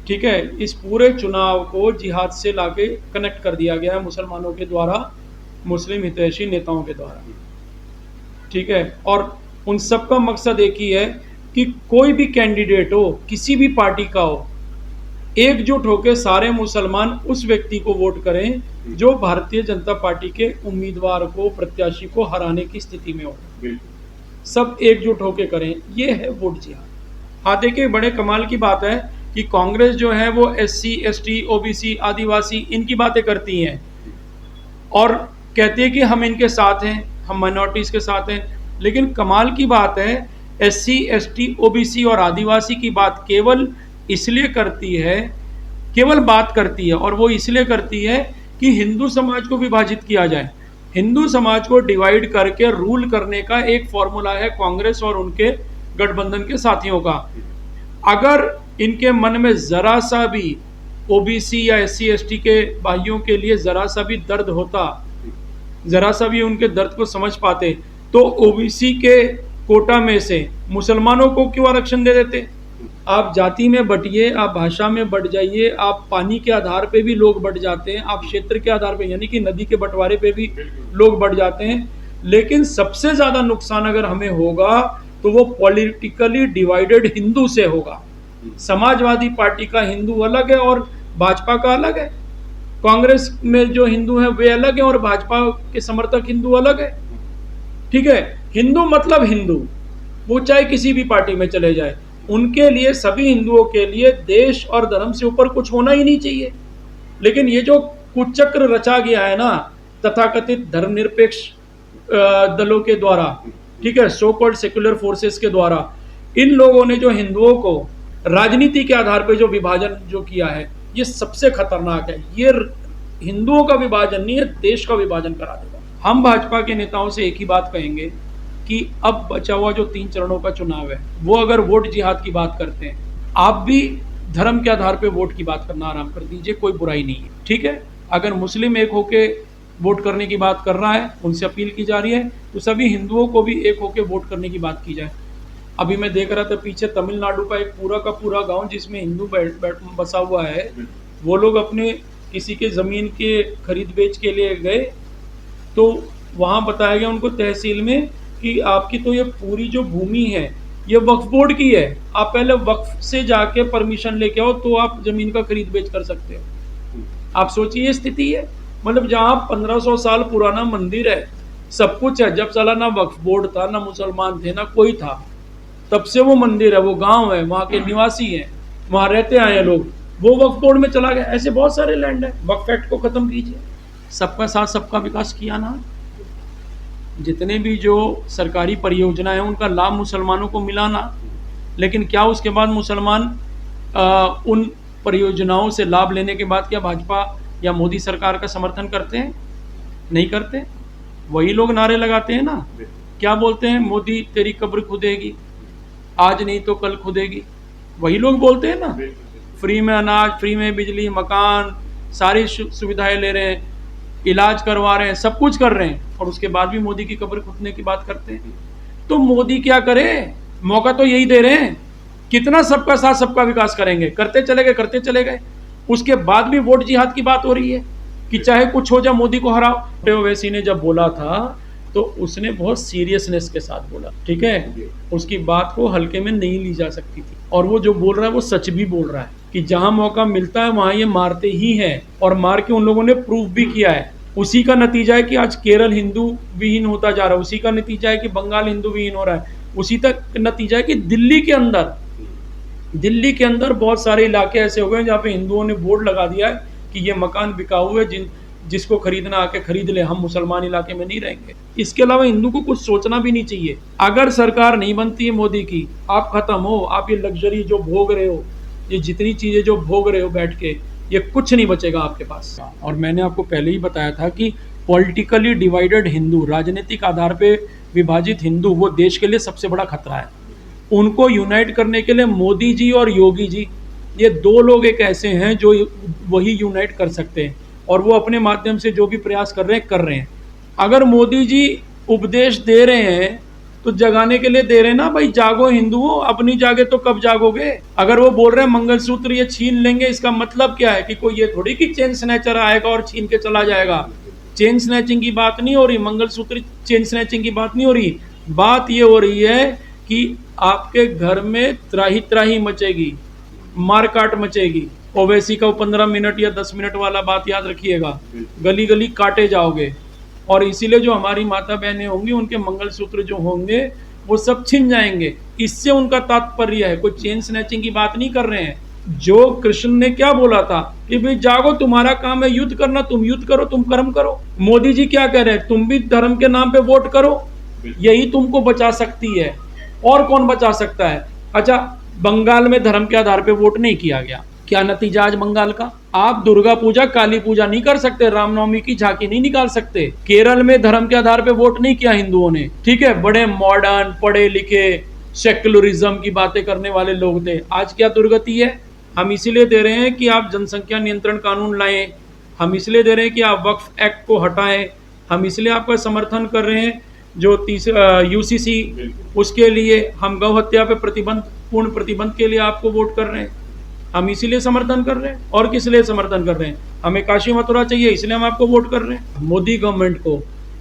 ठीक है, इस पूरे चुनाव को जिहाद से लाके कनेक्ट कर दिया गया है मुसलमानों के द्वारा, मुस्लिम हितैषी नेताओं के द्वारा। ठीक है, और उन सब का मकसद एक ही है कि कोई भी कैंडिडेट हो, किसी भी पार्टी का हो, एकजुट होकर सारे मुसलमान उस व्यक्ति को वोट करें जो भारतीय जनता पार्टी के उम्मीदवार को, प्रत्याशी को हराने की स्थिति में हो। सब एकजुट होकर करें, ये है वोट जिहाद। हाँ देखिए, बड़े कमाल की बात है कि कांग्रेस जो है वो SC, ST, OBC, आदिवासी इनकी बातें करती हैं और कहती है कि हम इनके साथ हैं, हम माइनॉरिटीज़ के साथ हैं। लेकिन कमाल की बात है, SC, ST, OBC और आदिवासी की बात केवल इसलिए करती है, केवल बात करती है, और वो इसलिए करती है कि हिंदू समाज को विभाजित किया जाए। हिंदू समाज को डिवाइड करके रूल करने का एक फॉर्मूला है कांग्रेस और उनके गठबंधन के साथियों का। अगर इनके मन में जरा सा भी OBC या SC, ST के भाइयों के लिए जरा सा भी दर्द होता, जरा सा भी उनके दर्द को समझ पाते, तो OBC के कोटा में से मुसलमानों को क्यों आरक्षण दे देते? आप जाति में बटिए, आप भाषा में बट जाइए, आप पानी के आधार पे भी लोग बट जाते हैं, आप क्षेत्र के आधार पे यानी कि नदी के बंटवारे पे भी लोग बट जाते हैं। लेकिन सबसे ज्यादा नुकसान अगर हमें होगा तो वो पॉलिटिकली डिवाइडेड हिंदू से होगा। समाजवादी पार्टी का हिंदू अलग है और भाजपा का अलग है, कांग्रेस में जो हिंदू है वे अलग है और भाजपा के समर्थक हिंदू अलग है। ठीक है, हिंदू मतलब हिंदू, वो चाहे किसी भी पार्टी में चले जाए, उनके लिए, सभी हिंदुओं के लिए देश और धर्म से ऊपर कुछ होना ही नहीं चाहिए। लेकिन ये जो कुचक्र रचा गया है ना तथाकथित धर्मनिरपेक्ष दलों के द्वारा, ठीक है, सो कॉल्ड सेक्युलर फोर्सेस के द्वारा, इन लोगों ने जो हिंदुओं को राजनीति के आधार पर जो विभाजन जो किया है, ये सबसे खतरनाक है। ये हिंदुओं का विभाजन नहीं है, देश का विभाजन करा देगा। हम भाजपा के नेताओं से एक ही बात कहेंगे कि अब बचा हुआ जो 3 चरणों का चुनाव है, वो अगर वोट जिहाद की बात करते हैं, आप भी धर्म के आधार पे वोट की बात करना आराम कर दीजिए, कोई बुराई नहीं है। ठीक है, अगर मुस्लिम एक होके वोट करने की बात कर रहा है, उनसे अपील की जा रही है, तो सभी हिंदुओं को भी एक होके वोट करने की बात की जाए। अभी मैं देख रहा था पीछे तमिलनाडु का एक पूरा का पूरा गांव जिसमें हिंदू बसा हुआ है, वो लोग अपने किसी के ज़मीन के खरीद बेच के लिए गए, तो वहाँ बताया गया उनको तहसील में कि आपकी तो ये पूरी जो भूमि है ये वक्फ बोर्ड की है, आप पहले वक्फ से जाके परमिशन लेके आओ तो आप जमीन का खरीद बेच कर सकते हो। आप सोचिए ये स्थिति है, मतलब जहाँ 1500 साल पुराना मंदिर है, सब कुछ है, जब साला ना वक्फ बोर्ड था, ना मुसलमान थे, ना कोई था, तब से वो मंदिर है, वो गांव है, वहाँ के निवासी हैं, वहाँ रहते आए हैं लोग, वो वक्फ बोर्ड में चला गया। ऐसे बहुत सारे लैंड है, वक्फ एक्ट को खत्म कीजिए, सबका साथ सबका विकास किया ना। जितने भी जो सरकारी परियोजना है उनका लाभ मुसलमानों को मिलाना, लेकिन क्या उसके बाद मुसलमान उन परियोजनाओं से लाभ लेने के बाद क्या भाजपा या मोदी सरकार का समर्थन करते हैं? नहीं करते। वही लोग नारे लगाते हैं ना, क्या बोलते हैं, मोदी तेरी कब्र खुदेगी, आज नहीं तो कल खुदेगी, वही लोग बोलते हैं ना। फ्री में अनाज, फ्री में बिजली, मकान, सारी सुविधाएं ले रहे हैं, इलाज करवा रहे हैं, सब कुछ कर रहे हैं, और उसके बाद भी मोदी की कब्र खुदने की बात करते हैं। तो मोदी क्या करे, मौका तो यही दे रहे हैं, कितना सबका साथ सबका विकास करेंगे, करते चले गए। उसके बाद भी वोट जिहाद की बात हो रही है कि चाहे कुछ हो जाए मोदी को हराओ। ओवैसी ने जब बोला था तो उसने बहुत सीरियसनेस के साथ बोला, ठीक है, उसकी बात को हल्के में नहीं ली जा सकती थी, और वो जो बोल रहा है वो सच भी बोल रहा है कि जहां मौका मिलता है वहां ये मारते ही हैं, और मार के उन लोगों ने प्रूफ भी किया है। उसी का नतीजा है कि आज केरल हिंदू विहीन होता जा रहा है, उसी का नतीजा है कि बंगाल हिंदू विहीन हो रहा है, उसी तक नतीजा है कि दिल्ली के अंदर बहुत सारे इलाके ऐसे हो गए जहाँ पे हिंदुओं ने बोर्ड लगा दिया है कि ये मकान बिकाऊ है, जिसको खरीदना आके खरीद ले, हम मुसलमान इलाके में नहीं रहेंगे। इसके अलावा हिंदू को कुछ सोचना भी नहीं चाहिए। अगर सरकार नहीं बनती है मोदी की, आप खत्म हो, आप ये लग्जरी जो भोग रहे हो, ये जितनी चीजें जो भोग रहे हो बैठ के, ये कुछ नहीं बचेगा आपके पास। और मैंने आपको पहले ही बताया था कि पॉलिटिकली डिवाइडेड हिंदू, राजनीतिक आधार पे विभाजित हिंदू, वो देश के लिए सबसे बड़ा खतरा है। उनको यूनाइट करने के लिए मोदी जी और योगी जी, ये 2 लोग एक ऐसे हैं जो वही यूनाइट कर सकते हैं, और वो अपने माध्यम से जो भी प्रयास कर रहे हैं। अगर मोदी जी उपदेश दे रहे हैं तो जगाने के लिए दे रहे ना भाई, जागो हिंदुओं, अब नहीं जागे तो कब जागोगे। अगर वो बोल रहे हैं मंगलसूत्र ये छीन लेंगे, इसका मतलब क्या है कि कोई ये थोड़ी कि चेन स्नैचर आएगा और छीन के चला जाएगा। चेन स्नैचिंग की बात नहीं हो रही, मंगलसूत्र चेन स्नैचिंग की बात नहीं हो रही। बात ये हो रही है कि आपके घर में त्राही त्राही मचेगी, मारकाट मचेगी। ओवैसी का 15 मिनट या 10 मिनट वाला बात याद रखिएगा, गली गली काटे जाओगे। और इसीलिए जो हमारी माता बहनें होंगी उनके मंगलसूत्र जो होंगे वो सब छिन जाएंगे। इससे उनका तात्पर्य है, कोई चेन स्नैचिंग की बात नहीं कर रहे हैं। जो कृष्ण ने क्या बोला था कि भाई जागो, तुम्हारा काम है युद्ध करना, तुम युद्ध करो, तुम कर्म करो। मोदी जी क्या कह रहे हैं, तुम भी धर्म के नाम पे वोट करो, यही तुमको बचा सकती है। और कौन बचा सकता है? अच्छा, बंगाल में धर्म के आधार पे वोट नहीं किया गया, क्या नतीजा आज बंगाल का? आप दुर्गा पूजा काली पूजा नहीं कर सकते, रामनवमी की झांकी नहीं निकाल सकते। केरल में धर्म के आधार पे वोट नहीं किया हिंदुओं ने, ठीक है, बड़े मॉडर्न पढ़े लिखे सेक्युलरिज्म की बातें करने वाले लोग थे। आज क्या दुर्गति है? हम इसीलिए दे रहे हैं कि आप जनसंख्या नियंत्रण कानून लाएं, हम इसलिए दे रहे हैं कि आप वक्फ एक्ट को हटाएं, हम इसलिए आपका समर्थन कर रहे हैं जो यूसीसी, उसके लिए हम गौ हत्या पे प्रतिबंध, पूर्ण प्रतिबंध के लिए आपको वोट कर रहे हैं। हम इसीलिए समर्थन कर रहे हैं। और किस लिए समर्थन कर रहे हैं? हमें काशी मथुरा चाहिए, इसलिए हम आपको वोट कर रहे हैं। मोदी गवर्नमेंट को,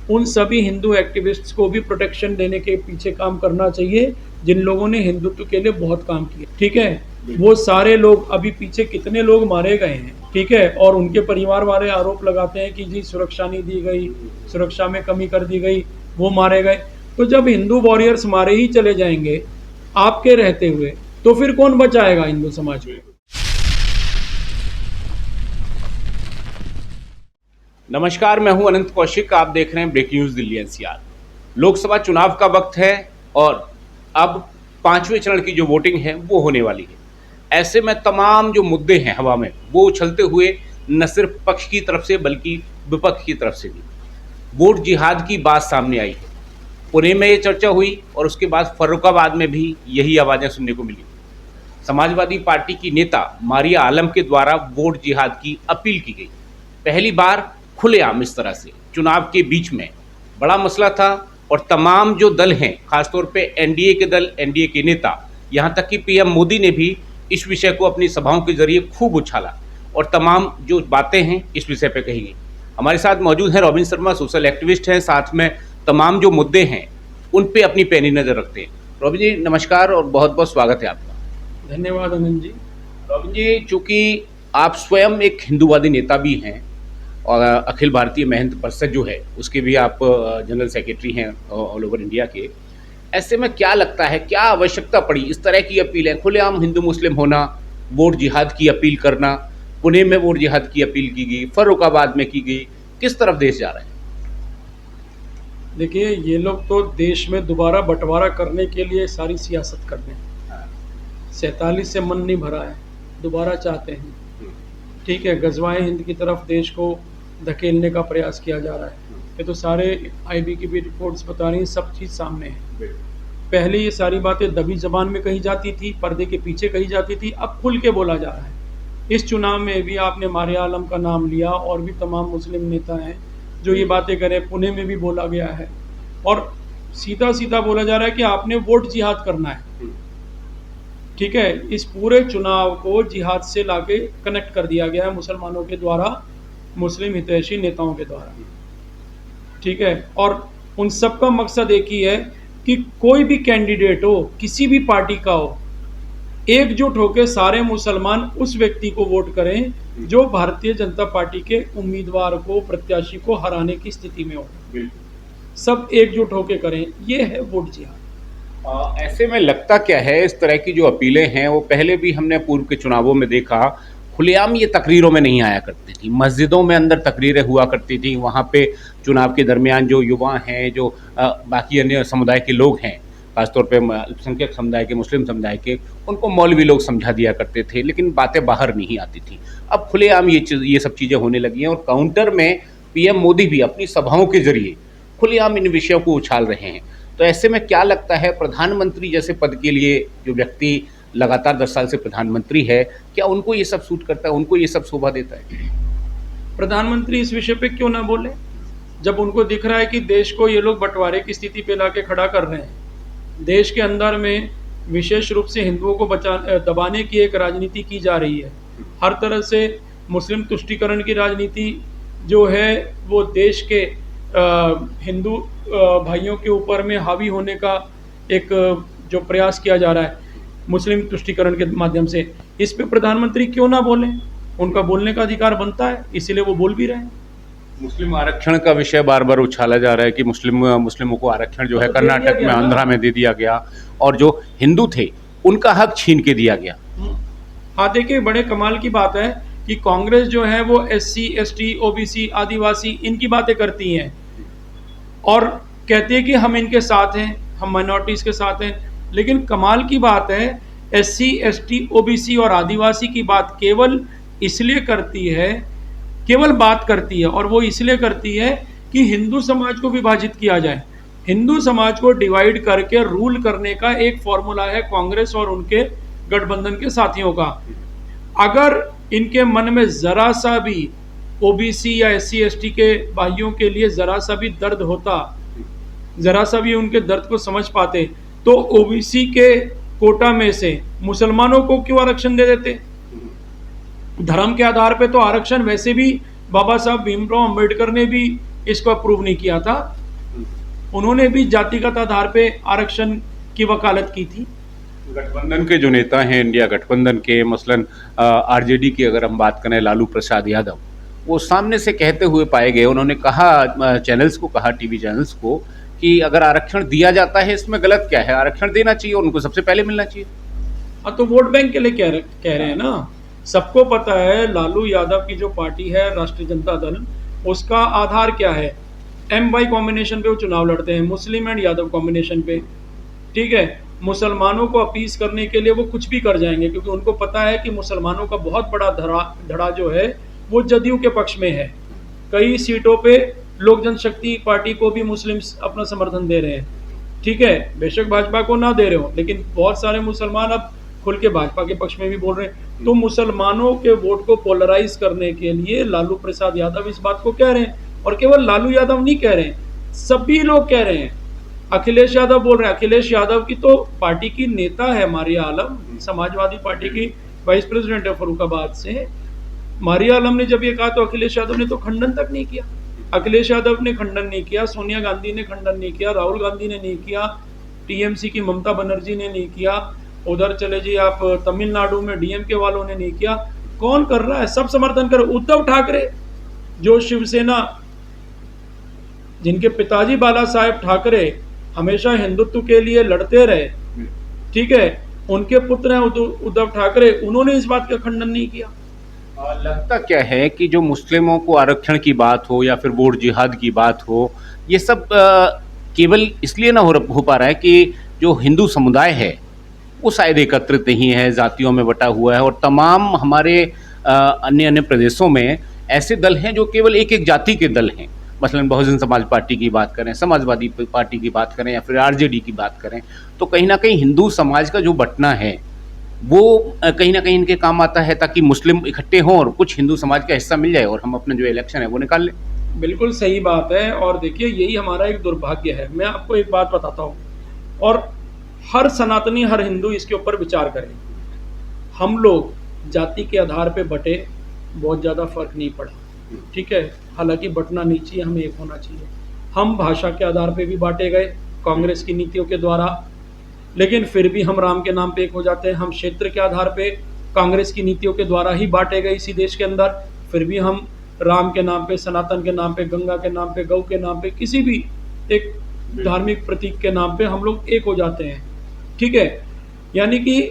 उन सभी हिंदू एक्टिविस्ट्स को भी प्रोटेक्शन देने के पीछे काम करना चाहिए जिन लोगों ने हिंदुत्व के लिए बहुत काम किया, ठीक है। वो सारे लोग, अभी पीछे कितने लोग मारे गए हैं, ठीक है, और उनके परिवार वाले आरोप लगाते हैं कि जी सुरक्षा नहीं दी गई, सुरक्षा में कमी कर दी गई, वो मारे गए। तो जब हिंदू वॉरियर्स मारे ही चले जाएंगे आपके रहते हुए, तो फिर कौन बचाएगा हिंदू समाज को? नमस्कार, मैं हूं अनंत कौशिक। आप देख रहे हैं breaking news Delhi NCR. Lok Sabha चुनाव का वक्त है और अब 5वें चरण की जो वोटिंग है वो होने वाली है। ऐसे में तमाम जो मुद्दे हैं हवा में, वो उछलते हुए न सिर्फ पक्ष की तरफ से बल्कि विपक्ष की तरफ से भी वोट जिहाद की बात सामने आई है। पुणे में ये चर्चा हुई और उसके बाद फर्रुखाबाद में भी यही आवाज़ें सुनने को मिली। समाजवादी पार्टी की नेता मारिया आलम के द्वारा वोट जिहाद की अपील की गई। पहली बार खुलेआम इस तरह से चुनाव के बीच में बड़ा मसला था और तमाम जो दल हैं, खासतौर पे एनडीए के दल, एनडीए के नेता, यहाँ तक कि पीएम मोदी ने भी इस विषय को अपनी सभाओं के जरिए खूब उछाला और तमाम जो बातें हैं इस विषय पे कही गई। हमारे साथ मौजूद हैं रॉबिन शर्मा, सोशल एक्टिविस्ट हैं, साथ में तमाम जो मुद्दे हैं उन पे अपनी पैनी नज़र रखते हैं। रॉबिन जी नमस्कार और बहुत बहुत स्वागत है आपका। धन्यवाद अनंत जी। रॉबिन जी, चूँकि आप स्वयं एक हिंदूवादी नेता भी हैं और अखिल भारतीय महंत परिषद जो है उसके भी आप जनरल सेक्रेटरी हैं ऑल ओवर इंडिया के, ऐसे में क्या लगता है, क्या आवश्यकता पड़ी इस तरह की अपीलें, खुलेआम हिंदू मुस्लिम होना, वोट जिहाद की अपील करना? पुणे में वोट जिहाद की अपील की गई, फर्रुखाबाद में की गई, किस तरफ देश जा रहा है? देखिए, ये लोग तो देश में दोबारा बंटवारा करने के लिए सारी सियासत कर रहे हैं। 47 से मन नहीं भरा है, दोबारा चाहते हैं, ठीक है, गजवाए हिंद की तरफ देश को धकेलने का प्रयास किया जा रहा है। ये तो सारे आईबी की भी रिपोर्ट्स बता रही हैं, सब चीज़ सामने है। पहले ये सारी बातें दबी जबान में कही जाती थी, पर्दे के पीछे कही जाती थी, अब खुल के बोला जा रहा है। इस चुनाव में भी आपने मारिया आलम का नाम लिया, और भी तमाम मुस्लिम नेता हैं जो ये बातें करें। पुणे में भी बोला गया है और सीधा सीधा बोला जा रहा है कि आपने वोट जिहाद करना है, ठीक है। इस पूरे चुनाव को जिहाद से लाके कनेक्ट कर दिया गया है मुसलमानों के द्वारा, मुस्लिम हितैषी नेताओं के द्वारा, ठीक है। और उन सब का मकसद एक ही है कि कोई भी कैंडिडेट हो, किसी भी पार्टी का हो, एकजुट होकर सारे मुसलमान उस व्यक्ति को वोट करें जो भारतीय जनता पार्टी के उम्मीदवार को, प्रत्याशी को हराने की स्थिति में हो। सब एकजुट होकर करें, ये है वोट जिहाद। ऐसे में लगता क्या है, इस तरह की जो अपीलें हैं वो पहले भी हमने पूर्व के चुनावों में देखा, खुलेआम ये तकरीरों में नहीं आया करती थी, मस्जिदों में अंदर तकरीरें हुआ करती थी। वहाँ पे चुनाव के दरमियान जो युवा हैं, जो बाकी अन्य समुदाय के लोग हैं, खासतौर पे अल्पसंख्यक समुदाय के, मुस्लिम समुदाय के, उनको मौलवी लोग समझा दिया करते थे, लेकिन बातें बाहर नहीं आती थी। अब खुलेआम ये सब चीज़ें होने लगी हैं और काउंटर में पीएम मोदी भी अपनी सभाओं के जरिए खुलेआम इन विषयों को उछाल रहे हैं। तो ऐसे में क्या लगता है, प्रधानमंत्री जैसे पद के लिए जो व्यक्ति लगातार 10 साल से प्रधानमंत्री है, क्या उनको ये सब सूट करता है, उनको ये सब शोभा देता है? प्रधानमंत्री इस विषय पे क्यों ना बोले, जब उनको दिख रहा है कि देश को ये लोग बंटवारे की स्थिति पे लाके खड़ा कर रहे हैं। देश के अंदर में विशेष रूप से हिंदुओं को दबाने की एक राजनीति की जा रही है। हर तरह से मुस्लिम तुष्टीकरण की राजनीति जो है वो देश के हिंदू भाइयों के ऊपर में हावी होने का एक जो प्रयास किया जा रहा है मुस्लिम तुष्टीकरण के माध्यम से, इस पे प्रधानमंत्री क्यों ना बोलें? उनका बोलने का अधिकार बनता है, इसीलिए वो बोल भी रहे हैं। मुस्लिम आरक्षण का विषय बार बार उछाला जा रहा है कि मुस्लिमों को आरक्षण जो है कर्नाटक में, आंध्रा में दे दिया गया और जो हिंदू थे उनका हक छीन के दिया गया। हाँ, देखिए बड़े कमाल की बात है कि कांग्रेस जो है वो SC, ST, OBC, आदिवासी इनकी बातें करती हैं और कहती है कि हम इनके साथ हैं, हम माइनॉरिटीज़ के साथ हैं। लेकिन कमाल की बात है SC, ST, OBC और आदिवासी की बात केवल इसलिए करती है, केवल बात करती है, और वो इसलिए करती है कि हिंदू समाज को विभाजित किया जाए। हिंदू समाज को डिवाइड करके रूल करने का एक फॉर्मूला है कांग्रेस और उनके गठबंधन के साथियों का। अगर इनके मन में जरा सा भी OBC या SC, ST के भाइयों के लिए जरा सा भी दर्द होता, जरा सा भी उनके दर्द को समझ पाते, तो OBC के कोटा में से मुसलमानों को क्यों आरक्षण दे देते? धर्म के आधार पे तो आरक्षण वैसे भी बाबा साहब भीमराव अंबेडकर ने भी इसको अप्रूव नहीं किया था, उन्होंने भी जातिगत आधार पे आरक्षण की वकालत की थी। गठबंधन के जो नेता हैं इंडिया गठबंधन के, मसलन RJD की अगर हम बात करें, लालू प्रसाद यादव, वो सामने से कहते हुए पाए गए। उन्होंने कहा, चैनल्स को कहा, टीवी चैनल्स को, कि अगर आरक्षण दिया जाता है इसमें गलत क्या है, आरक्षण देना चाहिए और उनको सबसे पहले मिलना चाहिए। हाँ, तो वोट बैंक के लिए कह रहे हैं ना। सबको पता है लालू यादव की जो पार्टी है राष्ट्रीय जनता दल, उसका आधार क्या है? MY कॉम्बिनेशन पे वो चुनाव लड़ते हैं, मुस्लिम एंड यादव कॉम्बिनेशन पे। ठीक है, मुसलमानों को अपीस करने के लिए वो कुछ भी कर जाएंगे, क्योंकि उनको पता है कि मुसलमानों का बहुत बड़ा धड़ा जो है वो जदयू के पक्ष में है। कई सीटों पे लोक जनशक्ति पार्टी को भी मुस्लिम्स अपना समर्थन दे रहे हैं। ठीक है, बेशक भाजपा को ना दे रहे हो, लेकिन बहुत सारे मुसलमान अब खुल के भाजपा के पक्ष में भी बोल रहे हैं। तो मुसलमानों के वोट को पोलराइज करने के लिए लालू प्रसाद यादव इस बात को कह रहे हैं, और केवल लालू यादव नहीं कह रहे हैं, सभी लोग कह रहे हैं। अखिलेश यादव बोल रहे हैं। अखिलेश यादव की तो पार्टी की नेता है मारिया आलम, समाजवादी पार्टी की वाइस प्रेसिडेंट है फरुखाबाद से। मारिया आलम ने जब ये कहा तो अखिलेश यादव ने तो खंडन तक नहीं किया। अखिलेश यादव ने खंडन नहीं किया, सोनिया गांधी ने खंडन नहीं किया, राहुल गांधी ने नहीं किया, TMC की ममता बनर्जी ने नहीं किया, उधर चले जी आप तमिलनाडु में DMK वालों ने नहीं किया। कौन कर रहा है? सब समर्थन कर। उद्धव ठाकरे जो शिवसेना, जिनके पिताजी बाला साहेब ठाकरे हमेशा हिंदुत्व के लिए लड़ते रहे, ठीक है, उनके पुत्र हैं उद्धव ठाकरे, उन्होंने इस बात का खंडन नहीं किया। लगता क्या है कि जो मुस्लिमों को आरक्षण की बात हो या फिर वोट जिहाद की बात हो, ये सब केवल इसलिए ना हो पा रहा है कि जो हिंदू समुदाय है वो शायद एकत्रित नहीं है, जातियों में बटा हुआ है, और तमाम हमारे अन्य प्रदेशों में ऐसे दल हैं जो केवल एक एक जाति के दल हैं। मसलन बहुजन समाज पार्टी की बात करें, समाजवादी पार्टी की बात करें या फिर RJD की बात करें, तो कहीं ना कहीं हिंदू समाज का जो बंटना है वो कहीं ना कहीं इनके काम आता है, ताकि मुस्लिम इकट्ठे हों और कुछ हिंदू समाज का हिस्सा मिल जाए और हम अपने जो इलेक्शन है वो निकाल लें। बिल्कुल सही बात है। और देखिए यही हमारा एक दुर्भाग्य है। मैं आपको एक बात बताता हूँ, और हर सनातनी, हर हिंदू इसके ऊपर विचार करें। हम लोग जाति के आधार पे बटे, बहुत ज़्यादा फर्क नहीं पड़ा, ठीक है, हालांकि बटना नहीं चाहिए, हमें एक होना चाहिए। हम भाषा के आधार पे भी बांटे गए कांग्रेस की नीतियों के द्वारा, लेकिन फिर भी हम राम के नाम पे एक हो जाते हैं। हम क्षेत्र के आधार पे कांग्रेस की नीतियों के द्वारा ही बांटे गए इसी देश के अंदर, फिर भी हम राम के नाम पे, सनातन के नाम पे, गंगा के नाम पे, गौ के नाम पे, किसी भी एक धार्मिक प्रतीक के नाम पे हम लोग एक हो जाते हैं। ठीक है, यानी कि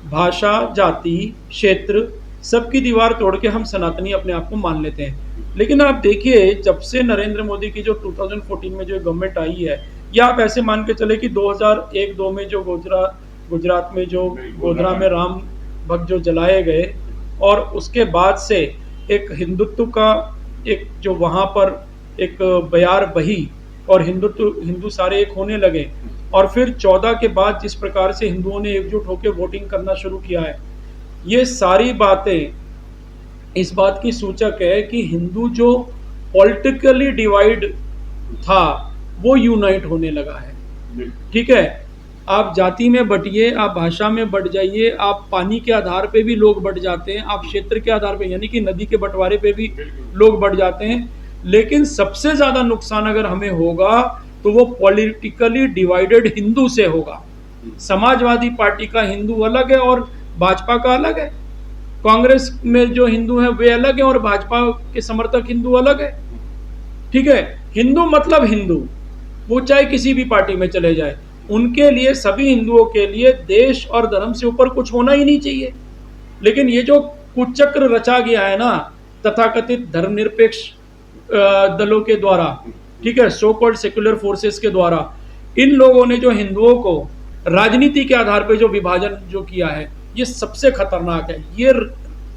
भाषा, जाति, क्षेत्र, सबकी दीवार तोड़ के हम सनातनी अपने आप को मान लेते हैं। लेकिन आप देखिए, जब से नरेंद्र मोदी की जो 2014 में जो गवर्नमेंट आई है, या आप ऐसे मान के चले कि 2001-2 में जो गुजरात में जो गोधरा में राम भक्त जो जलाए गए, और उसके बाद से एक हिंदुत्व का एक जो वहाँ पर एक बयार बही और हिंदू सारे एक होने लगे, और फिर 14 के बाद जिस प्रकार से हिंदुओं ने एकजुट होकर वोटिंग करना शुरू किया है, ये सारी बातें इस बात की सूचक है कि हिंदू जो पॉलिटिकली डिवाइड था वो यूनाइट होने लगा है। ठीक है, आप जाति में बंटिए, आप भाषा में बंट जाइए, आप पानी के आधार पे भी लोग बंट जाते हैं, आप क्षेत्र के आधार पे यानी कि नदी के बंटवारे पे भी लोग बंट जाते हैं। लेकिन सबसे ज्यादा नुकसान अगर हमें होगा तो वो पॉलिटिकली डिवाइडेड हिंदू से होगा। समाजवादी पार्टी का हिंदू अलग है और भाजपा का अलग है। कांग्रेस में जो हिंदू हैं वे अलग है और भाजपा के समर्थक हिंदू अलग है। ठीक है, हिंदू मतलब हिंदू, वो चाहे किसी भी पार्टी में चले जाए, उनके लिए, सभी हिंदुओं के लिए देश और धर्म से ऊपर कुछ होना ही नहीं चाहिए। लेकिन ये जो कुचक्र रचा गया है ना तथाकथित धर्मनिरपेक्ष दलों के द्वारा, ठीक है, सो कॉल्ड सेक्युलर फोर्सेस के द्वारा, इन लोगों ने जो हिंदुओं को राजनीति के आधार पर जो विभाजन जो किया है, ये सबसे खतरनाक है। ये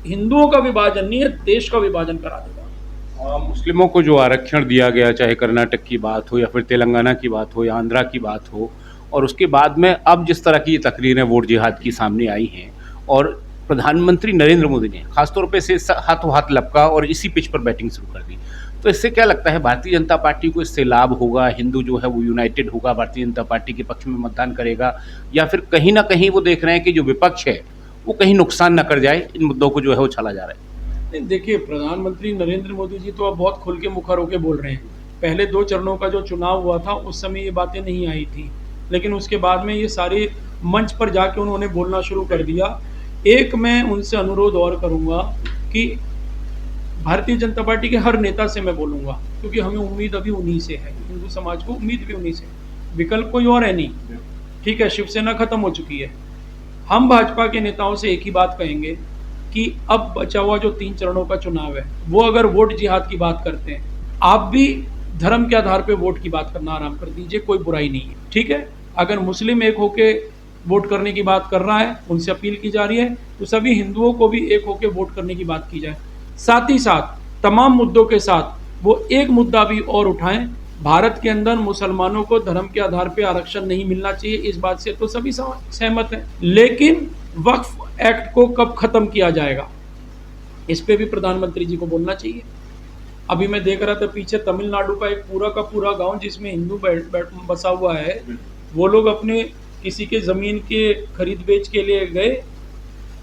हिंदुओं का विभाजन नहीं है, देश का विभाजन करा देगा। मुस्लिमों को जो आरक्षण दिया गया, चाहे कर्नाटक की बात हो या फिर तेलंगाना की बात हो या आंध्रा की बात हो, और उसके बाद में अब जिस तरह की तकरीरें वोट जिहाद की सामने आई हैं और प्रधानमंत्री नरेंद्र मोदी ने खासतौर पे से हाथों हाथ लपका और इसी पिच पर बैटिंग शुरू कर दी, तो इससे क्या लगता है भारतीय जनता पार्टी को इससे लाभ होगा? हिंदू जो है वो यूनाइटेड होगा, भारतीय जनता पार्टी के पक्ष में मतदान करेगा, या फिर कहीं ना कहीं वो देख रहे हैं कि जो विपक्ष है वो कहीं नुकसान न कर जाए, इन मुद्दों को जो है वो छाला जा रहा है? नहीं, देखिए, प्रधानमंत्री नरेंद्र मोदी जी तो अब बहुत खुल के मुखर होके बोल रहे हैं। पहले 2 चरणों का जो चुनाव हुआ था उस समय ये बातें नहीं आई थी, लेकिन उसके बाद में ये सारे मंच पर जाके उन्होंने बोलना शुरू कर दिया। एक मैं उनसे अनुरोध और करूंगा कि भारतीय जनता पार्टी के हर नेता से मैं बोलूंगा, क्योंकि हमें उम्मीद अभी उन्हीं से है, हिंदू समाज को उम्मीद भी उन्हीं से, विकल्प कोई और है नहीं। ठीक है, शिवसेना खत्म हो चुकी है। हम भाजपा के नेताओं से एक ही बात कहेंगे कि अब बचा हुआ जो 3 चरणों का चुनाव है, वो अगर वोट जिहाद की बात करते हैं, आप भी धर्म के आधार पे वोट की बात करना आराम कर दीजिए, कोई बुराई नहीं है। ठीक है, अगर मुस्लिम एक होके वोट करने की बात कर रहा है, उनसे अपील की जा रही है, तो सभी हिंदुओं को भी एक होके वोट करने की बात की जाए। साथ ही साथ तमाम मुद्दों के साथ वो एक मुद्दा भी और उठाएं, भारत के अंदर मुसलमानों को धर्म के आधार पर आरक्षण नहीं मिलना चाहिए। इस बात से तो सभी सहमत हैं, लेकिन वक्फ एक्ट को कब खत्म किया जाएगा, इस पे भी प्रधानमंत्री जी को बोलना चाहिए। अभी मैं देख रहा था पीछे तमिलनाडु का एक पूरा का पूरा गांव जिसमें हिंदू बसा हुआ है, वो लोग अपने किसी के ज़मीन के खरीद बेच के लिए गए,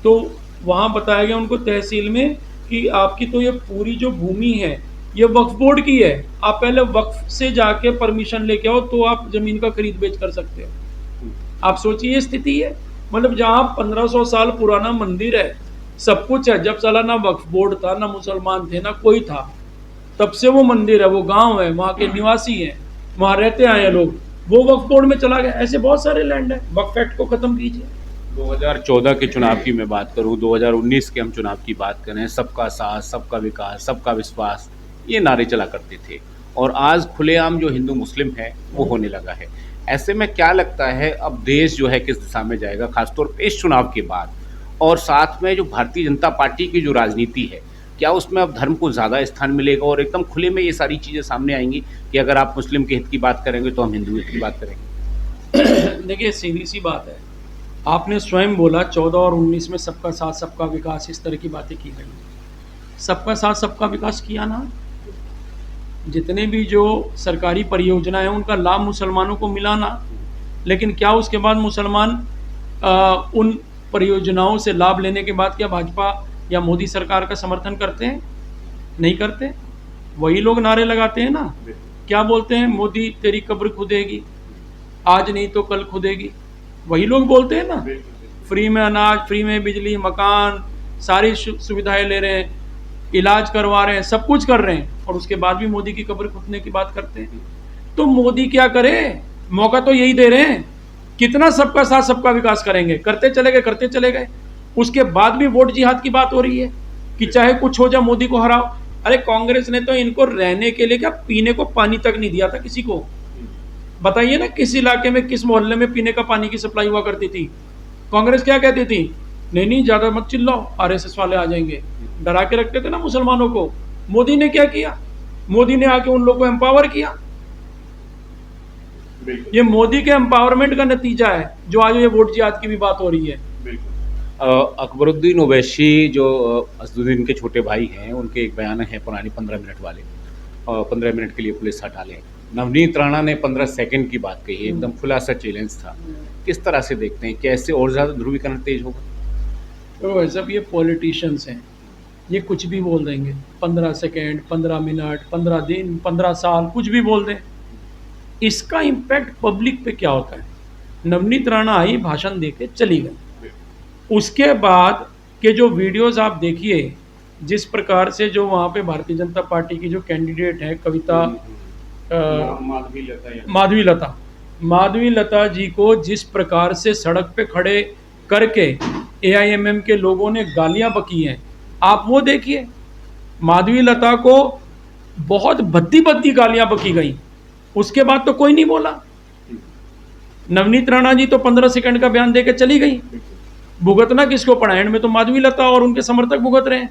तो वहाँ बताया गया उनको तहसील में कि आपकी तो ये पूरी जो भूमि है ये वक्फ बोर्ड की है, आप पहले वक्फ से जाके परमिशन लेके आओ तो आप ज़मीन का खरीद बेच कर सकते हो। आप सोचिए ये स्थिति है, मतलब जहाँ 1500 साल पुराना मंदिर है, सब कुछ है, जब साला ना वक्फ बोर्ड था, ना मुसलमान थे, ना कोई था, तब से वो मंदिर है, वो गांव है, वहाँ के निवासी हैं, वहाँ रहते आए हैं लोग, वो वक्फ बोर्ड में चला गया। ऐसे बहुत सारे लैंड है, वक्फ एक्ट को खत्म कीजिए। 2014 के चुनाव की मैं बात करूं, 2019 के हम चुनाव की बात करें, सबका साथ, सबका विकास, सबका विश्वास, ये नारे चला करते थे, और आज खुलेआम जो हिंदू मुस्लिम है वो होने लगा है। ऐसे में क्या लगता है अब देश जो है किस दिशा में जाएगा, खासतौर पे इस चुनाव के बाद? और साथ में जो भारतीय जनता पार्टी की जो राजनीति है, क्या उसमें अब धर्म को ज़्यादा स्थान मिलेगा और एकदम खुले में ये सारी चीज़ें सामने आएंगी कि अगर आप मुस्लिम के हित की बात करेंगे तो हम हिंदू हित की बात करेंगे? देखिए, सीधी सी बात है, आपने स्वयं बोला 14 और 19 में सबका साथ सबका विकास, इस तरह की बातें की गई। सबका साथ सबका विकास किया ना, जितने भी जो सरकारी परियोजना है उनका लाभ मुसलमानों को मिला ना, लेकिन क्या उसके बाद मुसलमान उन परियोजनाओं से लाभ लेने के बाद क्या भाजपा या मोदी सरकार का समर्थन करते हैं? नहीं करते। वही लोग नारे लगाते हैं ना, क्या बोलते हैं, मोदी तेरी कब्र खुदेगी, आज नहीं तो कल खुदेगी, वही लोग बोलते हैं ना। फ्री में अनाज, फ्री में बिजली, मकान, सारी सुविधाएं ले रहे हैं, इलाज करवा रहे हैं, सब कुछ कर रहे हैं, और उसके बाद भी मोदी की कब्र खुदने की बात करते हैं। तो मोदी क्या करे, मौका तो यही दे रहे हैं, कितना सबका साथ सबका विकास करेंगे, करते चले गए करते चले गए। उसके बाद भी वोट जिहाद की बात हो रही है कि चाहे कुछ हो जाए मोदी को हराओ। अरे कांग्रेस ने तो इनको रहने के लिए क्या, पीने को पानी तक नहीं दिया था किसी को। बताइए ना, किस इलाके में, किस मोहल्ले में पीने का पानी की सप्लाई हुआ करती थी? कांग्रेस क्या कहती थी, नहीं नहीं ज़्यादा मत चिल्लाओ, आरएसएस वाले आ जाएंगे, डरा के रखते थे ना मुसलमानों को। मोदी ने क्या किया, मोदी ने आके उन लोगों को एम्पावर किया। ये मोदी के एम्पावरमेंट का नतीजा है जो आज ये वोट जिहाद की भी बात हो रही है। अकबरुद्दीन ओवैसी जो असदुद्दीन के छोटे भाई हैं, उनके एक बयान है पुरानी 15 मिनट वाले, 15 मिनट के लिए पुलिस हटा लें, नवनीत राणा ने 15 सेकंड की बात कही, एकदम खुलासा चैलेंज था। किस तरह से देखते हैं, कैसे और ज़्यादा ध्रुवीकरण तेज होगा? तो सब ये पॉलिटिशियंस हैं, ये कुछ भी बोल देंगे, 15 सेकेंड, 15 मिनट, 15 दिन, 15 साल, कुछ भी बोल दें। इसका इम्पैक्ट पब्लिक पे क्या होता है? नवनीत राणा आई, भाषण दे के चली गई। उसके बाद के जो वीडियोस आप देखिए, जिस प्रकार से जो वहाँ पे भारतीय जनता पार्टी की जो कैंडिडेट है कविता माधवी लता जी को जिस प्रकार से सड़क पे खड़े करके एआईएमएम के लोगों ने गालियां बकी हैं, आप वो देखिए। माधवी लता को बहुत भद्दी भद्दी गालियां बकी गई, उसके बाद तो कोई नहीं बोला। नवनीत राणा जी तो 15 सेकंड का बयान देकर चली गई। भुगतना किसको पड़ा? एंड में तो माधवी लता और उनके समर्थक भुगत रहे हैं।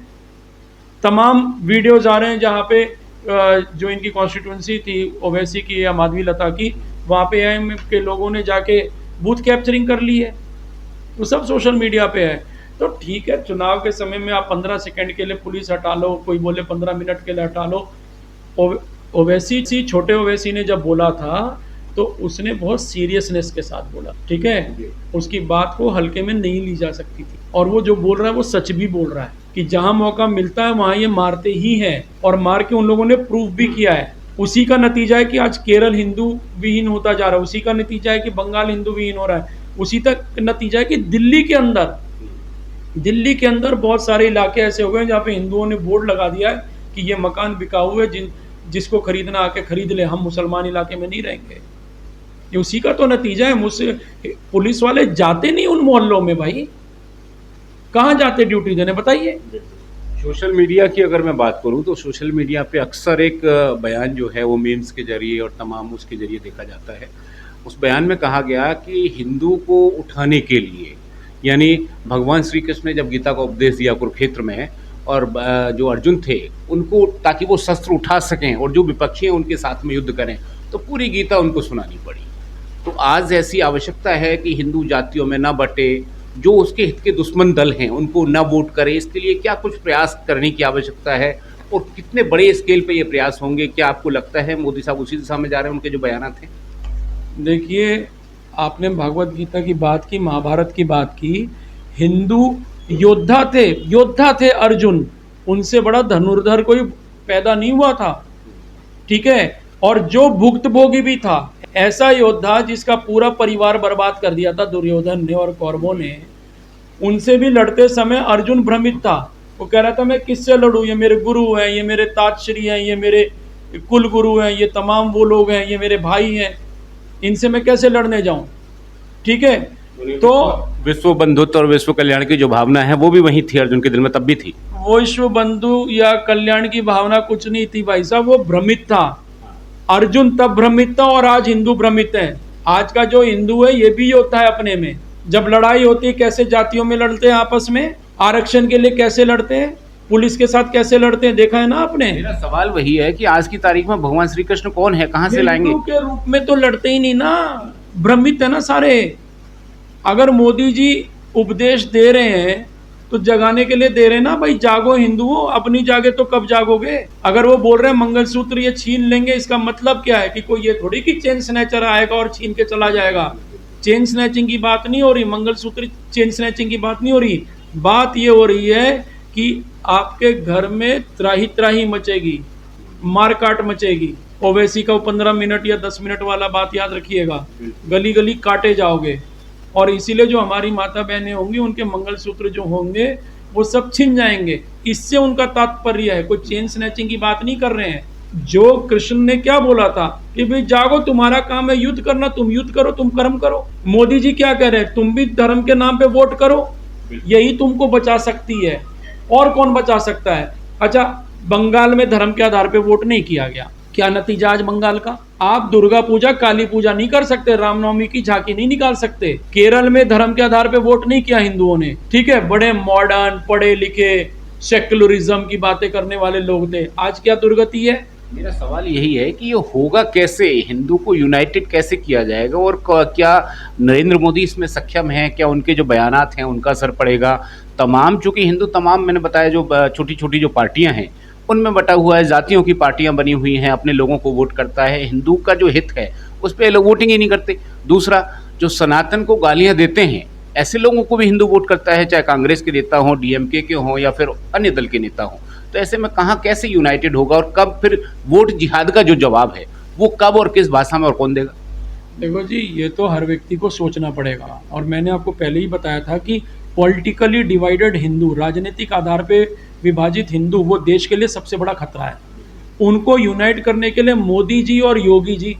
तमाम वीडियोज आ रहे हैं जहाँ पे जो इनकी कॉन्स्टिट्यूंसी थी ओवैसी की या माधवी लता की, वहाँ पे एआईएमएम के लोगों ने जाके बूथ कैप्चरिंग कर ली है। वो सब सोशल मीडिया पे है। तो ठीक है, चुनाव के समय में आप 15 सेकंड के लिए पुलिस हटा लो, कोई बोले 15 मिनट के लिए हटा लो। ओवैसी, छोटे ओवैसी ने जब बोला था तो उसने बहुत सीरियसनेस के साथ बोला, ठीक है, उसकी बात को हल्के में नहीं ली जा सकती थी। और वो जो बोल रहा है वो सच भी बोल रहा है कि जहां मौका मिलता है वहां ये मारते ही हैं, और मार के उन लोगों ने प्रूफ भी किया है। उसी का नतीजा है कि आज केरल हिंदू विहीन होता जा रहा है, उसी का नतीजा है कि बंगाल हिंदू विहीन हो रहा है, उसी तक नतीजा है कि दिल्ली के अंदर बहुत सारे इलाके ऐसे हो गए जहाँ पे हिंदुओं ने बोर्ड लगा दिया है कि ये मकान बिकाऊ है, जिसको खरीदना आके खरीद ले, हम मुसलमान इलाके में नहीं रहेंगे। ये उसी का तो नतीजा है। मुझसे पुलिस वाले जाते नहीं उन मोहल्लों में, भाई कहाँ जाते ड्यूटी देने, बताइए। सोशल मीडिया की अगर मैं बात करूं तो सोशल मीडिया पे अक्सर एक बयान जो है वो मीम्स के जरिए और तमाम उसके जरिए देखा जाता है। उस बयान में कहा गया कि हिंदू को उठाने के लिए, यानी भगवान श्री कृष्ण ने जब गीता का उपदेश दिया कुरुक्षेत्र में, और जो अर्जुन थे उनको, ताकि वो शस्त्र उठा सकें और जो विपक्षी हैं उनके साथ में युद्ध करें, तो पूरी गीता उनको सुनानी पड़ी। तो आज ऐसी आवश्यकता है कि हिंदू जातियों में न बटे, जो उसके हित के दुश्मन दल हैं उनको न वोट करें। इसके लिए क्या कुछ प्रयास करने की आवश्यकता है, और कितने बड़े स्केल पे ये प्रयास होंगे? क्या आपको लगता है मोदी साहब उसी दिशा में जा रहे हैं, उनके जो बयान थे? देखिए, आपने भागवत गीता की बात की, महाभारत की बात की। हिंदू योद्धा थे अर्जुन, उनसे बड़ा धनुर्धर कोई पैदा नहीं हुआ था, ठीक है। और जो भुक्तभोगी भी था, ऐसा योद्धा जिसका पूरा परिवार बर्बाद कर दिया था दुर्योधन ने और कौरवों ने, उनसे भी लड़ते समय अर्जुन भ्रमित था। वो कह रहा था मैं किससे लड़ूं, ये मेरे गुरु हैं, ये मेरे ताजश्री हैं, ये मेरे कुल गुरु हैं, ये तमाम वो लोग हैं, ये मेरे भाई हैं, इनसे मैं कैसे लड़ने जाऊं, ठीक है। तो विश्व बंधुत्व और विश्व कल्याण की जो भावना है वो भी वही थी अर्जुन के दिल में, तब भी थी। वो विश्व बंधु या कल्याण की भावना कुछ नहीं थी भाई साहब, वो भ्रमित था। अर्जुन तब भ्रमित था और आज हिंदू भ्रमित है। आज का जो हिंदू है ये भी होता है अपने में। जब लड़ाई होती है कैसे जातियों में लड़ते हैं आपस में, आरक्षण के लिए कैसे लड़ते हैं, पुलिस के साथ कैसे लड़ते हैं, देखा है ना आपने। मेरा सवाल वही है कि आज की तारीख में भगवान श्री कृष्ण कौन है, कहाँ से लाएंगे? हिंदू के रूप में तो लड़ते ही नहीं ना, भ्रमित है ना सारे। अगर मोदी जी उपदेश दे रहे हैं तो जगाने के लिए दे रहे हैं ना, भाई जागो हिंदुओं, अपनी जागे तो कब जागोगे। अगर वो बोल रहे हैं मंगलसूत्र ये छीन लेंगे, इसका मतलब क्या है कि कोई ये थोड़ी कि चेन स्नैचर आएगा और छीन के चला जाएगा। चेन स्नैचिंग की बात नहीं हो रही, मंगलसूत्र चेन स्नैचिंग की बात नहीं हो रही। बात ये हो रही है कि आपके घर में त्राही त्राही मचेगी, मारकाट मचेगी। ओवैसी का 15 मिनट या 10 मिनट वाला बात याद रखिएगा, गली गली काटे जाओगे। और इसीलिए जो हमारी माता बहनें होंगी उनके मंगलसूत्र जो होंगे वो सब छिन जाएंगे। इससे उनका तात्पर्य है, कोई चेन स्नैचिंग की बात नहीं कर रहे हैं। जो कृष्ण ने क्या बोला था कि भाई जागो, तुम्हारा काम है युद्ध करना, तुम युद्ध करो, तुम कर्म करो। मोदी जी क्या कह रहे हैं, तुम भी धर्म के नाम पे वोट करो, यही तुमको बचा सकती है। और कौन बचा सकता है? अच्छा, बंगाल में धर्म के आधार पे वोट नहीं किया गया, क्या नतीजा आज बंगाल का? आप दुर्गा पूजा काली पूजा नहीं कर सकते, रामनवमी की झांकी नहीं निकाल सकते। केरल में धर्म के आधार पे वोट नहीं किया हिंदुओं ने, ठीक है। बड़े मॉडर्न पढ़े लिखे सेक्युलरिज्म की बातें करने वाले लोग थे, आज क्या दुर्गति है। मेरा सवाल यही है कि ये होगा कैसे, हिंदू को यूनाइटेड कैसे किया जाएगा, और क्या नरेंद्र मोदी इसमें सक्षम है? क्या उनके जो बयानात हैं उनका असर पड़ेगा? तमाम, चूंकि हिंदू तमाम, मैंने बताया जो छोटी छोटी जो पार्टियां हैं उनमें बटा हुआ है, जातियों की पार्टियां बनी हुई हैं, अपने लोगों को वोट करता है, हिंदू का जो हित है उस पर लोग वोटिंग ही नहीं करते। दूसरा, जो सनातन को गालियां देते हैं ऐसे लोगों को भी हिंदू वोट करता है, चाहे कांग्रेस के नेता हों, डीएमके के हों या फिर अन्य दल के नेता हों। तो ऐसे में कहाँ कैसे यूनाइटेड होगा और कब फिर वोट जिहाद का जो जवाब है वो कब और किस भाषा में और कौन देगा? देखो जी, ये तो हर व्यक्ति को सोचना पड़ेगा, और मैंने आपको पहले ही बताया था कि पॉलिटिकली डिवाइडेड हिंदू, राजनीतिक आधार पे विभाजित हिंदू, वो देश के लिए सबसे बड़ा खतरा है। उनको यूनाइट करने के लिए मोदी जी और योगी जी,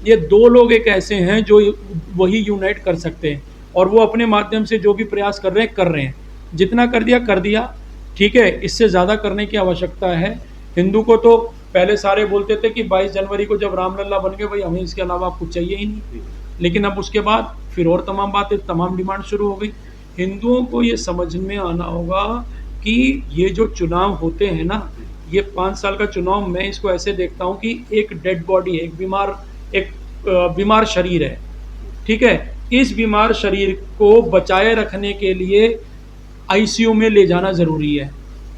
ये दो लोग एक ऐसे हैं जो वही यूनाइट कर सकते हैं, और वो अपने माध्यम से जो भी प्रयास कर रहे हैं। जितना कर दिया, ठीक है, इससे ज़्यादा करने की आवश्यकता है। हिंदू को तो पहले सारे बोलते थे कि 22 जनवरी को जब रामलला बन गए, भाई हमें इसके अलावा कुछ चाहिए ही नहीं। लेकिन अब उसके बाद फिर और तमाम बातें, तमाम डिमांड शुरू हो गई। हिंदुओं को ये समझ में आना होगा कि ये जो चुनाव होते हैं ना, ये 5 साल का चुनाव, मैं इसको ऐसे देखता हूँ कि एक डेड बॉडी है, एक बीमार शरीर है, ठीक है। इस बीमार शरीर को बचाए रखने के लिए आईसीयू में ले जाना ज़रूरी है,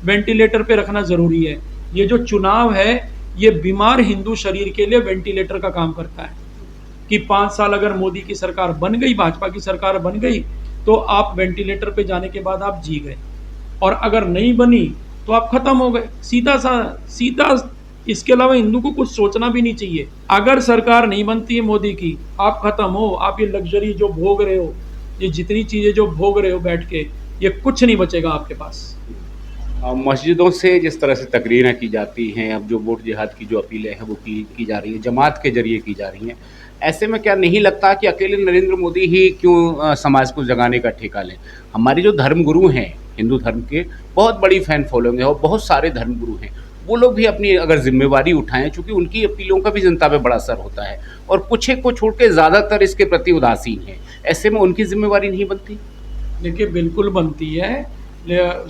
वेंटिलेटर पे रखना ज़रूरी है। ये जो चुनाव है, ये बीमार हिंदू शरीर के लिए वेंटिलेटर का काम करता है कि 5 साल अगर मोदी की सरकार बन गई, भाजपा की सरकार बन गई, तो आप वेंटिलेटर पे जाने के बाद आप जी गए, और अगर नहीं बनी तो आप खत्म हो गए। सीधा। इसके अलावा हिंदू को कुछ सोचना भी नहीं चाहिए। अगर सरकार नहीं बनती है मोदी की, आप खत्म हो। आप ये लग्जरी जो भोग रहे हो, ये जितनी चीज़ें जो भोग रहे हो बैठ के, ये कुछ नहीं बचेगा आपके पास। मस्जिदों से जिस तरह से तकरीरें की जाती हैं, अब जो वोट जिहाद की जो अपीलें हैं वो की जा रही है, जमात के जरिए की जा रही हैं, ऐसे में क्या नहीं लगता कि अकेले नरेंद्र मोदी ही क्यों समाज को जगाने का ठेका लें? हमारे जो धर्मगुरु हैं हिंदू धर्म के, बहुत बड़ी फैन फॉलोइंग है और बहुत सारे धर्मगुरु हैं, वो लोग भी अपनी अगर जिम्मेवारी उठाएं, चूँकि उनकी अपीलों का भी जनता पे बड़ा असर होता है और कुछ एक को छोड़ के ज़्यादातर इसके प्रति उदासीन हैं, ऐसे में उनकी जिम्मेवारी नहीं बनती? देखिए, बिल्कुल बनती है,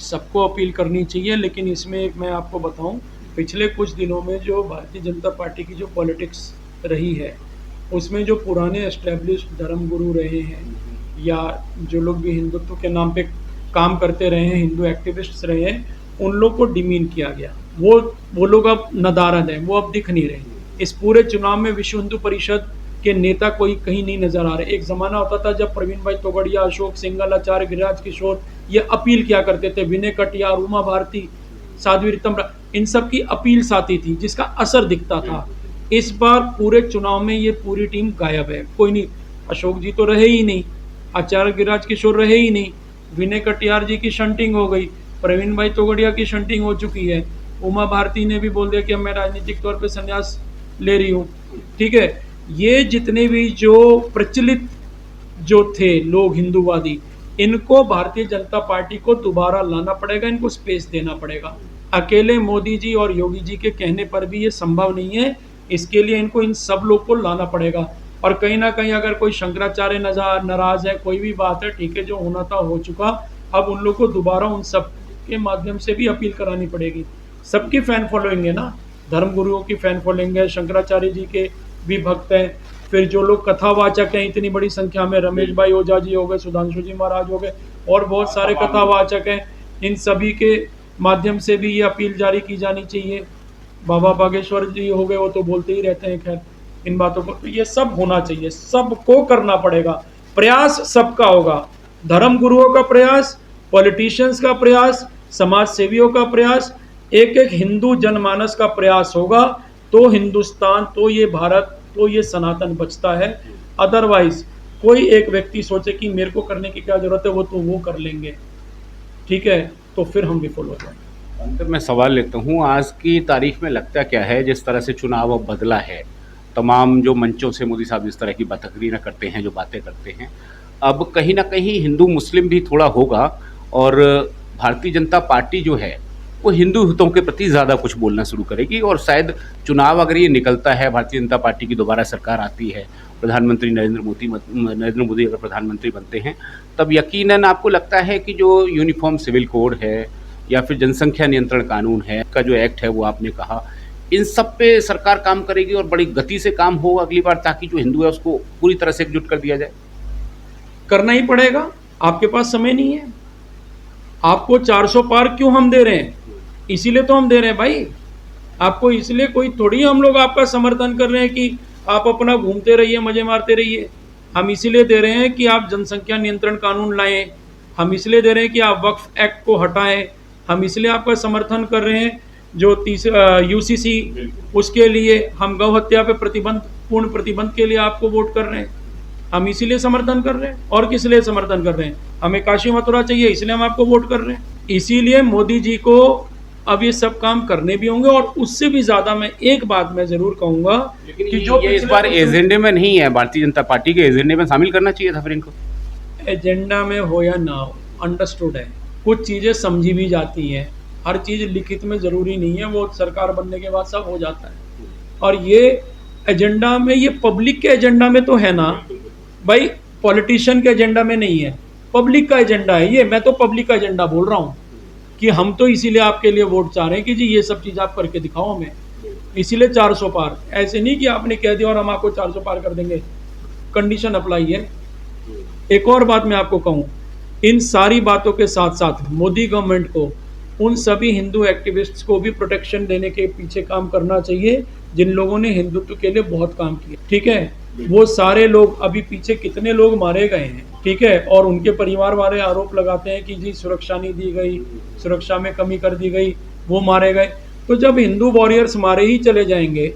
सबको अपील करनी चाहिए। लेकिन इसमें एक मैं आपको बताऊं, पिछले कुछ दिनों में जो भारतीय जनता पार्टी की जो पॉलिटिक्स रही है, उसमें जो पुराने एस्टेब्लिश्ड धर्मगुरु रहे हैं, या जो लोग भी हिंदुत्व के नाम पे काम करते रहे हैं, हिंदू एक्टिविस्ट्स रहे हैं, उन लोग को डिमीन किया गया। वो लोग अब नदारद हैं, वो अब दिख नहीं रहे। इस पूरे चुनाव में विश्व हिंदू परिषद के नेता कोई कहीं नहीं नजर आ रहे। एक ज़माना होता था जब प्रवीण भाई तोगड़िया, अशोक सिंघल, आचार्य गिरिराज किशोर ये अपील किया करते थे, विनय कटियार, उमा भारती, साध्वी रीतम, इन सब की अपील साथी थी जिसका असर दिखता था। इस बार पूरे चुनाव में ये पूरी टीम गायब है, कोई नहीं। अशोक जी तो रहे ही नहीं, आचार्य गिरिराज किशोर रहे ही नहीं, विनय कटियार जी की शंटिंग हो गई, प्रवीण भाई तोगड़िया की शंटिंग हो चुकी है, उमा भारती ने भी बोल दिया कि अब मैं राजनीतिक तौर पर संन्यास ले रही हूँ, ठीक है। ये जितने भी जो प्रचलित जो थे लोग हिंदूवादी, इनको भारतीय जनता पार्टी को दोबारा लाना पड़ेगा, इनको स्पेस देना पड़ेगा। अकेले मोदी जी और योगी जी के कहने पर भी ये संभव नहीं है, इसके लिए इनको इन सब लोग को लाना पड़ेगा। और कहीं ना कहीं अगर कोई शंकराचार्य नाराज है, कोई भी बात है, ठीक है, जो होना था हो चुका, अब उन लोग को दोबारा उन सब के माध्यम से भी अपील करानी पड़ेगी। सबकी फैन फॉलोइंग है ना, धर्मगुरुओं की फैन फॉलोइंग है, शंकराचार्य जी के भी भक्त हैं, फिर जो लोग कथावाचक हैं इतनी बड़ी संख्या में, रमेश भाई ओझा जी हो गए, सुधांशु जी महाराज हो गए, और बहुत सारे कथावाचक हैं, इन सभी के माध्यम से भी ये अपील जारी की जानी चाहिए। बाबा बागेश्वर जी हो गए, वो तो बोलते ही रहते हैं खैर इन बातों को, तो ये सब होना चाहिए, सबको करना पड़ेगा, प्रयास सबका होगा, धर्मगुरुओं का प्रयास, पॉलिटिशियंस का प्रयास, समाज सेवियों का प्रयास, एक एक हिंदू जनमानस का प्रयास होगा, तो हिंदुस्तान, तो ये भारत, तो ये सनातन बचता है। अदरवाइज कोई एक व्यक्ति सोचे कि मेरे को करने की क्या जरूरत है, वो कर लेंगे, ठीक है, तो फिर हम विफल हो जाएंगे। अंत में सवाल लेता हूँ, आज की तारीख में लगता क्या है, जिस तरह से चुनाव अब बदला है, तमाम जो मंचों से मोदी साहब जिस तरह की तकरीरें करते हैं, जो बातें करते हैं, अब कहीं ना कहीं हिंदू मुस्लिम भी थोड़ा होगा, और भारतीय जनता पार्टी जो है वो हिंदू हितों के प्रति ज़्यादा कुछ बोलना शुरू करेगी, और शायद चुनाव अगर ये निकलता है, भारतीय जनता पार्टी की दोबारा सरकार आती है, प्रधानमंत्री नरेंद्र मोदी अगर प्रधानमंत्री बनते हैं, तब यकीनन आपको लगता है कि जो यूनिफॉर्म सिविल कोड है या फिर जनसंख्या नियंत्रण कानून है का जो एक्ट है, वो आपने कहा, इन सब पे सरकार काम करेगी और बड़ी गति से काम हो अगली बार, ताकि जो हिंदू है उसको पूरी तरह से एकजुट कर दिया जाए? करना ही पड़ेगा, आपके पास समय नहीं है। आपको 400 पार क्यों हम दे रहे हैं? इसीलिए तो हम दे रहे हैं भाई, आपको इसलिए कोई थोड़ी हम लोग आपका समर्थन कर रहे हैं कि आप अपना घूमते रहिए, मजे मारते रहिए। हम इसीलिए दे रहे हैं कि आप जनसंख्या नियंत्रण कानून लाएं, हम इसलिए दे रहे हैं कि आप वक्फ एक्ट को हटाएं, हम इसलिए आपका समर्थन कर रहे हैं जो यूसीसी, उसके लिए हम गौ हत्या पे पूर्ण प्रतिबंध के लिए आपको वोट कर रहे हैं। हम इसीलिए समर्थन कर रहे हैं। और किस लिए समर्थन कर रहे हैं? हमें काशी मथुरा चाहिए, इसलिए हम आपको वोट कर रहे हैं। इसीलिए मोदी जी को अब ये सब काम करने भी होंगे। और उससे भी ज्यादा मैं एक बात मैं जरूर कहूंगा कि जो ये इस बार एजेंडे में नहीं है, भारतीय जनता पार्टी के एजेंडे में शामिल करना चाहिए था फिर इनको। एजेंडा में हो या ना हो, अंडरस्टूड है। कुछ चीजें समझी भी जाती हैं, हर चीज लिखित में जरूरी नहीं है, वो सरकार बनने के बाद सब हो जाता है। और ये एजेंडा में, ये पब्लिक के एजेंडा में तो है ना भाई, पॉलिटिशियन के एजेंडा में नहीं है, पब्लिक का एजेंडा है ये। मैं तो पब्लिक का एजेंडा बोल रहा हूँ कि हम तो इसीलिए आपके लिए वोट चाह रहे हैं कि जी ये सब चीज़ आप करके दिखाओ हमें, इसीलिए 400 पार। ऐसे नहीं कि आपने कह दिया और हम आपको 400 पार कर देंगे, कंडीशन अप्लाई है। एक और बात मैं आपको कहूँ, इन सारी बातों के साथ साथ मोदी गवर्नमेंट को उन सभी हिंदू एक्टिविस्ट्स को भी प्रोटेक्शन देने के पीछे काम करना चाहिए जिन लोगों ने हिंदुत्व के लिए बहुत काम किया। ठीक है, वो सारे लोग, अभी पीछे कितने लोग मारे गए हैं, ठीक है, और उनके परिवार वाले आरोप लगाते हैं कि जी सुरक्षा नहीं दी गई, सुरक्षा में कमी कर दी गई, वो मारे गए। तो जब हिंदू वॉरियर्स मारे ही चले जाएंगे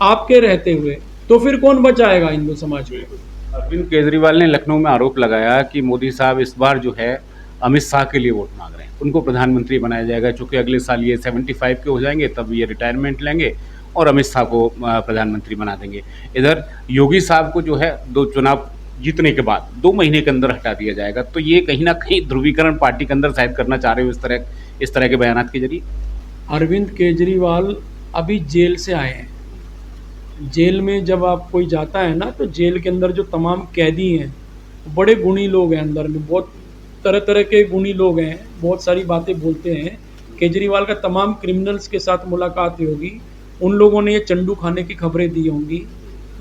आपके रहते हुए, तो फिर कौन बचाएगा हिंदू समाज को? अरविंद केजरीवाल ने लखनऊ में आरोप लगाया कि मोदी साहब इस बार जो है अमित शाह के लिए वोट मांग रहे हैं, उनको प्रधानमंत्री बनाया जाएगा। चूंकि अगले साल ये 75 के हो जाएंगे, तब ये रिटायरमेंट लेंगे और अमित शाह को प्रधानमंत्री बना देंगे। इधर योगी साहब को जो है 2 चुनाव जीतने के बाद 2 महीने के अंदर हटा दिया जाएगा। तो ये कहीं ना कहीं ध्रुवीकरण पार्टी के अंदर शायद करना चाह रहे हो इस तरह के बयान के जरिए। अरविंद केजरीवाल अभी जेल से आए हैं। जेल में जब आप कोई जाता है ना, तो जेल के अंदर जो तमाम कैदी हैं, बड़े गुणी लोग हैं, अंदर में बहुत तरह तरह के गुणी लोग हैं, बहुत सारी बातें बोलते हैं। केजरीवाल का तमाम क्रिमिनल्स के साथ मुलाकात होगी, उन लोगों ने ये चंडू खाने की खबरें दी होंगी,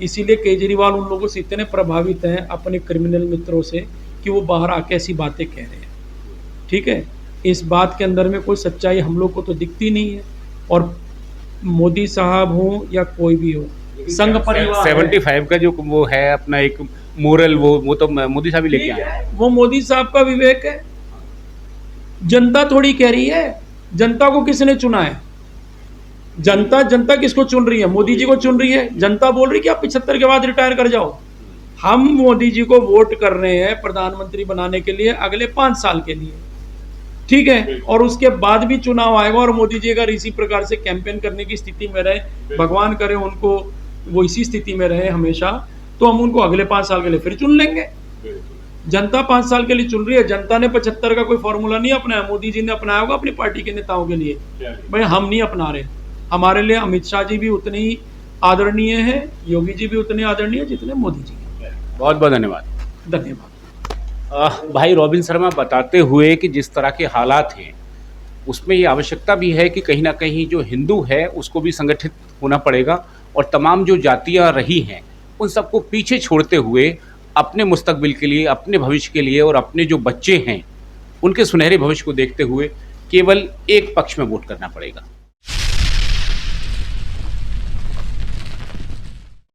इसीलिए केजरीवाल उन लोगों से इतने प्रभावित हैं अपने क्रिमिनल मित्रों से कि वो बाहर आके ऐसी बातें कह रहे हैं। ठीक है, इस बात के अंदर में कोई सच्चाई हम लोग को तो दिखती नहीं है। और मोदी साहब हो या कोई भी हो, संघ परिवार 75 का जो वो है अपना एक मोरल, वो तो मोदी साहब ही लेके आए। वो मोदी साहब का विवेक है। जनता थोड़ी कह रही है, जनता को किसने चुना है? जनता किसको चुन रही है? मोदी जी को चुन रही है। जनता बोल रही है कि आप 75 के बाद रिटायर कर जाओ। हम मोदी जी को वोट कर रहे हैं प्रधानमंत्री बनाने के लिए अगले 5 साल के लिए, ठीक है, और उसके बाद भी चुनाव आएगा और मोदी जी अगर इसी प्रकार से कैंपेन करने की स्थिति में रहे, भगवान करे उनको वो इसी स्थिति में रहे हमेशा, तो हम उनको अगले 5 साल के लिए फिर चुन लेंगे। जनता 5 साल के लिए चुन रही है। जनता ने 75 का कोई फॉर्मूला नहीं अपनाया, मोदी जी ने अपनाया होगा अपनी पार्टी के नेताओं के लिए। भाई हम नहीं अपना रहे। हमारे लिए अमित शाह जी भी उतने ही आदरणीय हैं, योगी जी भी उतने आदरणीय जितने मोदी जी। बहुत बहुत धन्यवाद। धन्यवाद। भाई रॉबिन शर्मा बताते हुए कि जिस तरह के हालात हैं उसमें ये आवश्यकता भी है कि कहीं ना कहीं जो हिंदू है उसको भी संगठित होना पड़ेगा और तमाम जो जातियाँ रही हैं उन सबको पीछे छोड़ते हुए अपने मुस्तकबिल के लिए, अपने भविष्य के लिए और अपने जो बच्चे हैं उनके सुनहरे भविष्य को देखते हुए केवल एक पक्ष में वोट करना पड़ेगा।